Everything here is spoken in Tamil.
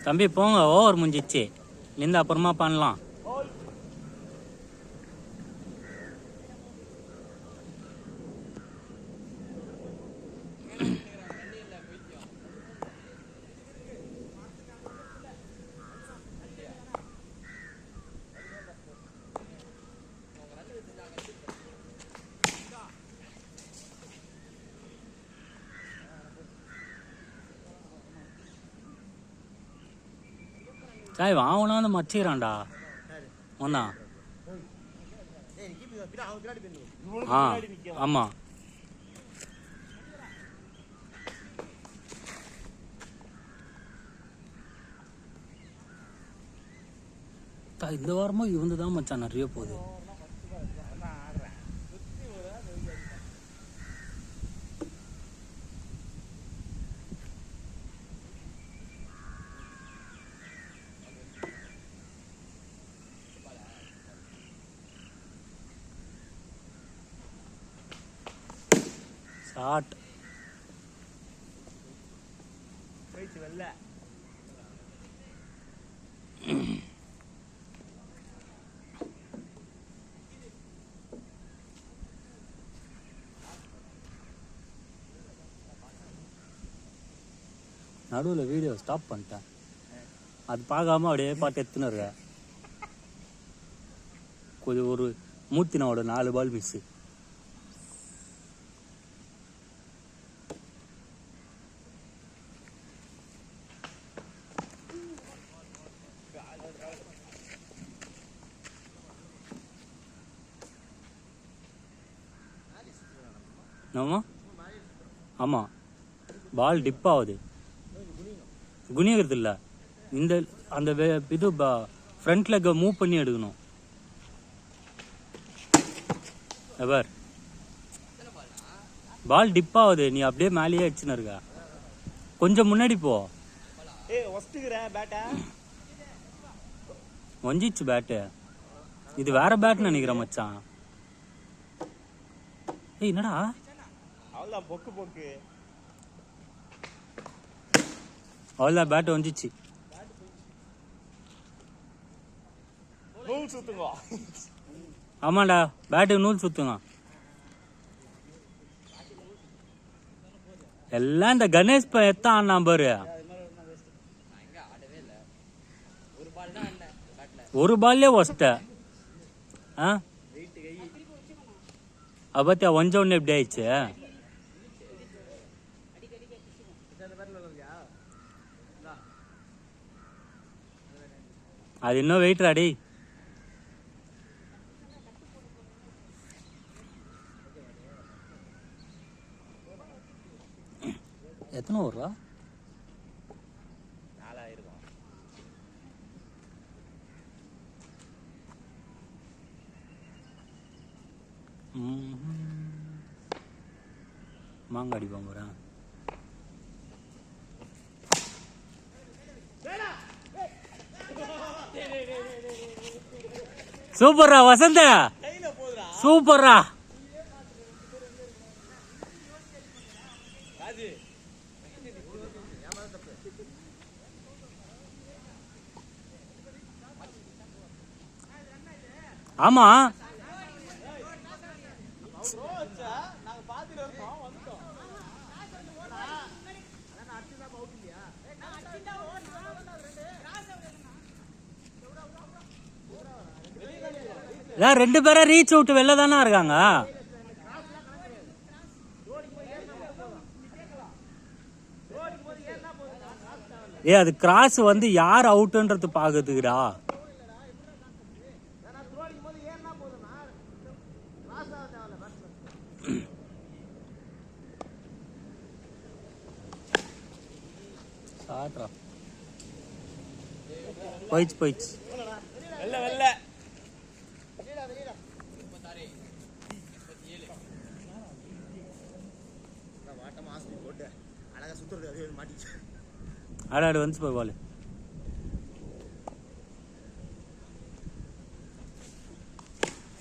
தம்பி போங்க, ஓவர் முடிஞ்சிச்சு. இந்த அப்புறமா பண்ணலாம். சாய் அவனா வந்து மச்சிக்கிறான்டா ஒன்னா. ஆ ஆமா. இந்த வாரமும் இவந்து தான் மச்சான் நிறைய போகுது. ஷாட் நடுவில் வீடியோ ஸ்டாப் பண்ணிட்டேன். அது பார்க்காம அப்படியே பாட்டு எடுத்துன்னு இருக்க. கொஞ்சம் ஒரு மூத்தினோட 4 பால் மிஸ்ஸு. ஆமாம், பால் டிப் ஆகுது. குனிகிறது இல்லை, இந்த அந்த இது ஃப்ரண்ட் லெக்கை மூவ் பண்ணி எடுக்கணும். எவர் பால் டிப் ஆகுது, நீ அப்படியே மேலேயே அடிச்சுன்னு இருக்க. கொஞ்சம் முன்னாடி போ. வஞ்சிச்சு பேட்டு. இது வேற பேட்னு நினைக்கிறேன் மச்சான். ஏய் என்னடா பொக்கு பொக்கு அவ்வளோதான், பேட் வந்துச்சு. நூல் சுத்துங்க. ஆமாண்டா, பேட்டுக்கு நூல் சுத்துங்க. எல்லாம் இந்த கணேஷ் எத்தான் ஆனா பாரு. ஒரு பால்லே ஒஸ்ட. அப்பத்தியா ஒஞ்ச ஒன்று எப்படி ஆயிடுச்சு. அது இன்னும் வெயிட் ராடி. எத்தனை ஓவரா? 4000. மாங்காடி போகிறேன். சூப்பர்ரா வசந்த, சூப்பர்ரா. ஆமா ரெண்டு பேரும் ரீச் அவுட் வெளில தானே இருக்காங்க. அது கிராஸ் வந்து யார் அவுட்ன்றது பாக்குறதுக்குடா. போயிடுச்சு போயிடுச்சு. ஆடாடு வந்து போய் பாலு.